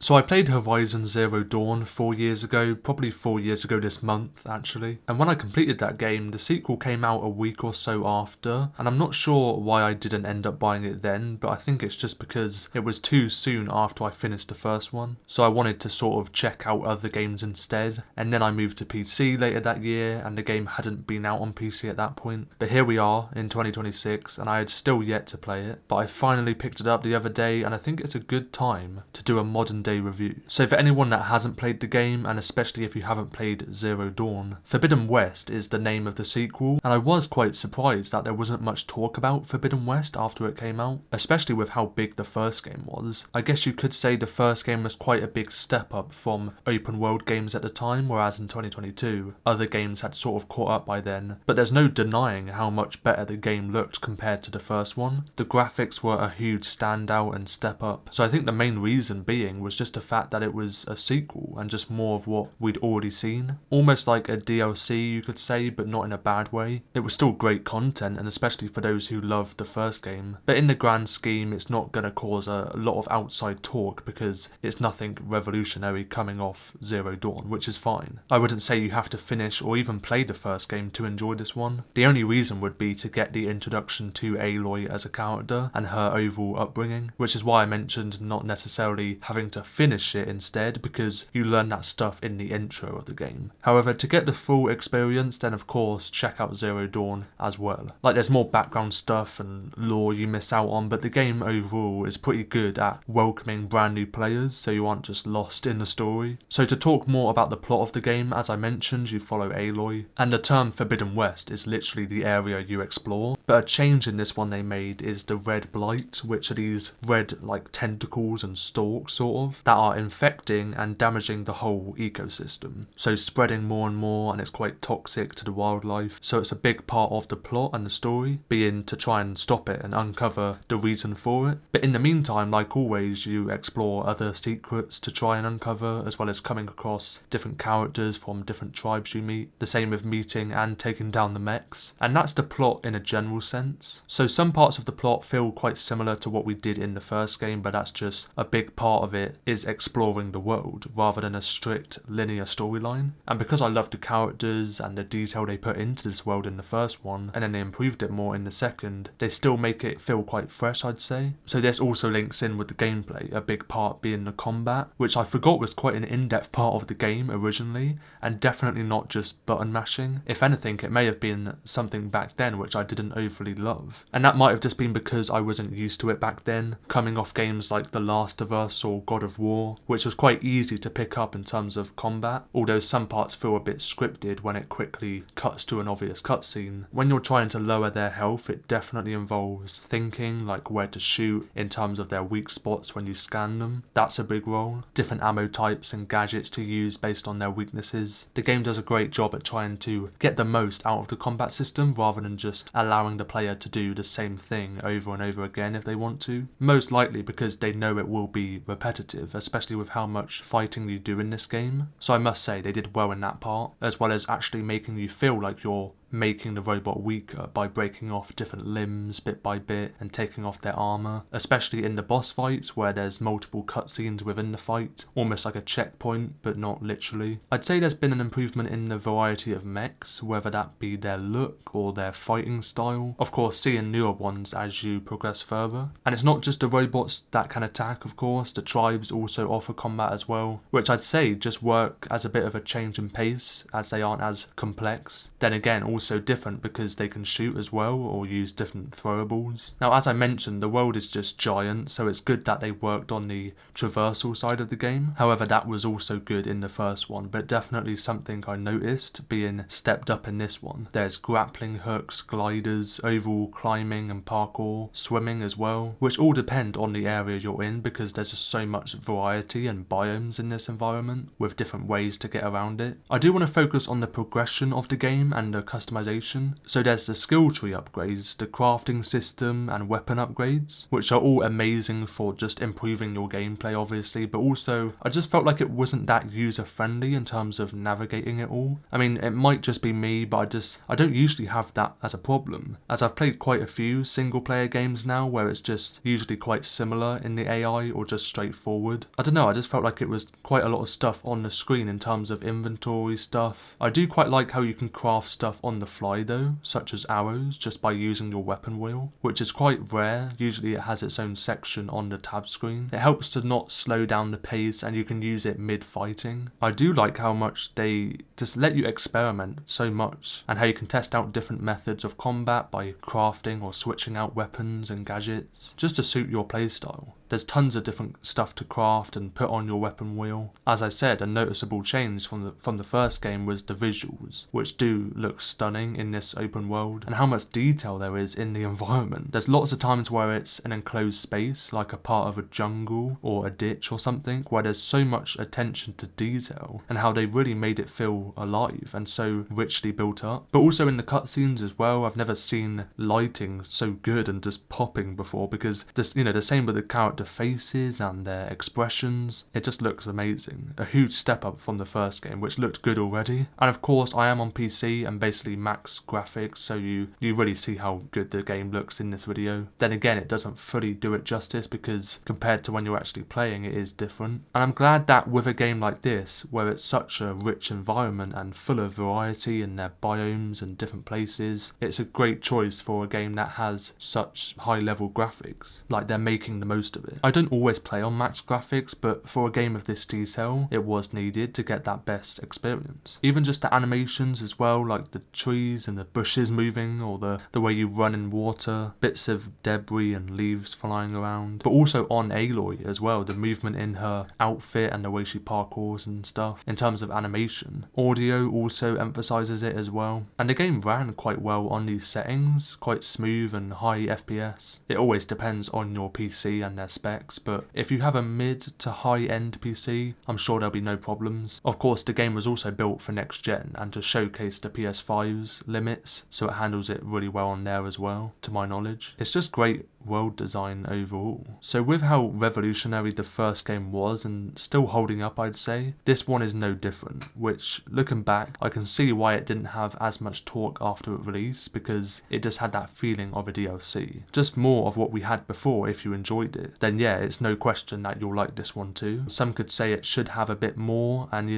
So I played Horizon Zero Dawn 4 years ago, probably 4 years ago this month actually, and when I completed that game, the sequel came out a week or so after, and I'm not sure why I didn't end up buying it then, but I think it's just because it was too soon after I finished the first one, so I wanted to sort of check out other games instead, and then I moved to PC later that year, and the game hadn't been out on PC at that point. But here we are in 2026, and I had still yet to play it, but I finally picked it up the other day, and I think it's a good time to do a modern day review. So for anyone that hasn't played the game, and especially if you haven't played Zero Dawn, Forbidden West is the name of the sequel, and I was quite surprised that there wasn't much talk about Forbidden West after it came out, especially with how big the first game was. I guess you could say the first game was quite a big step up from open world games at the time, whereas in 2022, other games had sort of caught up by then, but there's no denying how much better the game looked compared to the first one. The graphics were a huge standout and step up, so I think the main reason being was just the fact that it was a sequel and just more of what we'd already seen. Almost like a DLC you could say, but not in a bad way. It was still great content, and especially for those who loved the first game, but in the grand scheme it's not going to cause a lot of outside talk because it's nothing revolutionary coming off Zero Dawn, which is fine. I wouldn't say you have to finish or even play the first game to enjoy this one. The only reason would be to get the introduction to Aloy as a character and her overall upbringing, which is why I mentioned not necessarily having to finish it instead, because you learn that stuff in the intro of the game. However, to get the full experience, then of course check out Zero Dawn as well. Like, there's more background stuff and lore you miss out on, but the game overall is pretty good at welcoming brand new players so you aren't just lost in the story. So to talk more about the plot of the game, as I mentioned, you follow Aloy, and the term Forbidden West is literally the area you explore, but a change in this one they made is the Red Blight, which are these red like tentacles and stalks sort of, that are infecting and damaging the whole ecosystem, so spreading more and more, and it's quite toxic to the wildlife, so it's a big part of the plot and the story, being to try and stop it and uncover the reason for it. But in the meantime, like always, you explore other secrets to try and uncover, as well as coming across different characters from different tribes you meet, the same with meeting and taking down the mechs, and that's the plot in a general sense. So some parts of the plot feel quite similar to what we did in the first game, but that's just a big part of it is exploring the world rather than a strict linear storyline. And because I love the characters and the detail they put into this world in the first one, and then they improved it more in the second, they still make it feel quite fresh, I'd say. So this also links in with the gameplay, a big part being the combat, which I forgot was quite an in-depth part of the game originally, and definitely not just button mashing. If anything, it may have been something back then which I didn't overly love, and that might have just been because I wasn't used to it back then, coming off games like The Last of Us or God of War, which was quite easy to pick up in terms of combat, although some parts feel a bit scripted when it quickly cuts to an obvious cutscene. When you're trying to lower their health, it definitely involves thinking, like where to shoot in terms of their weak spots when you scan them. That's a big role. Different ammo types and gadgets to use based on their weaknesses. The game does a great job at trying to get the most out of the combat system rather than just allowing the player to do the same thing over and over again if they want to. Most likely because they know it will be repetitive, especially with how much fighting you do in this game. So I must say they did well in that part, as well as actually making you feel like you're making the robot weaker by breaking off different limbs bit by bit and taking off their armour, especially in the boss fights where there's multiple cutscenes within the fight, almost like a checkpoint but not literally. I'd say there's been an improvement in the variety of mechs, whether that be their look or their fighting style, of course seeing newer ones as you progress further. And it's not just the robots that can attack, of course, the tribes also offer combat as well, which I'd say just work as a bit of a change in pace as they aren't as complex. Then again, also different because they can shoot as well or use different throwables. Now, as I mentioned, the world is just giant, so it's good that they worked on the traversal side of the game. However, that was also good in the first one, but definitely something I noticed being stepped up in this one. There's grappling hooks, gliders, overall climbing and parkour, swimming as well, which all depend on the area you're in because there's just so much variety and biomes in this environment with different ways to get around it. I do want to focus on the progression of the game and the customization customization. So there's the skill tree upgrades, the crafting system and weapon upgrades, which are all amazing for just improving your gameplay obviously, but also I just felt like it wasn't that user friendly in terms of navigating it all. I mean, it might just be me, but I don't usually have that as a problem, as I've played quite a few single player games now where it's just usually quite similar in the AI or just straightforward. I don't know, I just felt like it was quite a lot of stuff on the screen in terms of inventory stuff. I do quite like how you can craft stuff on the fly though, such as arrows, just by using your weapon wheel, which is quite rare. Usually it has its own section on the tab screen. It helps to not slow down the pace and you can use it mid-fighting. I do like how much they just let you experiment so much, and how you can test out different methods of combat by crafting or switching out weapons and gadgets, just to suit your playstyle. There's tons of different stuff to craft and put on your weapon wheel. As I said, a noticeable change from the first game was the visuals, which do look stunning in this open world, and how much detail there is in the environment. There's lots of times where it's an enclosed space, like a part of a jungle or a ditch or something, where there's so much attention to detail, and how they really made it feel alive and so richly built up. But also in the cutscenes as well, I've never seen lighting so good and just popping before, because this, the same with the character faces and their expressions, it just looks amazing. A huge step up from the first game, which looked good already. And of course I am on PC and basically max graphics, so you really see how good the game looks in this video. Then again, it doesn't fully do it justice, because compared to when you're actually playing, it is different. And I'm glad that with a game like this, where it's such a rich environment and full of variety in their biomes and different places, it's a great choice for a game that has such high level graphics. Like, they're making the most of it. I don't always play on max graphics, but for a game of this detail, it was needed to get that best experience. Even just the animations as well, like the trees and the bushes moving, or the way you run in water, bits of debris and leaves flying around. But also on Aloy as well, the movement in her outfit and the way she parkours and stuff in terms of animation. Audio also emphasizes it as well. And the game ran quite well on these settings, quite smooth and high FPS. It always depends on your PC and their specs, but if you have a mid to high end PC, I'm sure there'll be no problems. Of course, the game was also built for next gen and to showcase the PS5's limits, so it handles it really well on there as well, to my knowledge. It's just great world design overall. So with how revolutionary the first game was and still holding up, I'd say, this one is no different, which, looking back, I can see why it didn't have as much talk after it released, because it just had that feeling of a DLC. Just more of what we had before. If you enjoyed it, then yeah, it's no question that you'll like this one too. Some could say it should have a bit more, and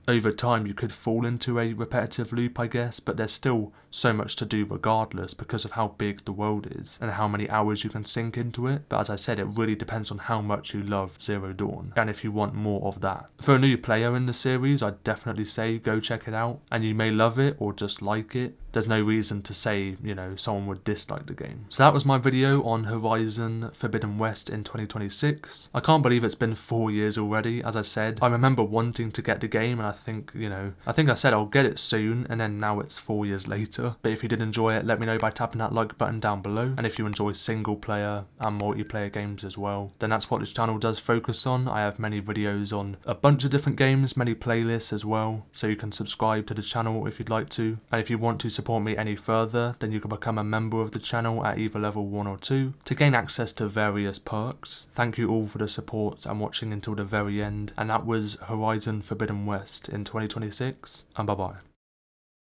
over time you could fall into a repetitive loop, I guess, but there's still so much to do regardless, because of how big the world is and how many hours you can sink into it. But as I said, it really depends on how much you love Zero Dawn and if you want more of that. For a new player in the series, I'd definitely say go check it out, and you may love it or just like it. There's no reason to say, someone would dislike the game. So that was my video on Horizon Forbidden West in 2026. I can't believe it's been 4 years already. As I said, I remember wanting to get the game, and I think I said I'll get it soon, and then now it's 4 years later. But if you did enjoy it, let me know by tapping that like button down below. And if you enjoy single player and multiplayer games as well, then that's what this channel does focus on. I have many videos on a bunch of different games, many playlists as well, so you can subscribe to the channel if you'd like to. And if you want to support me any further, then you can become a member of the channel at either level 1 or 2 to gain access to various perks. Thank you all for the support and watching until the very end, and that was Horizon Forbidden West in 2026, and bye bye.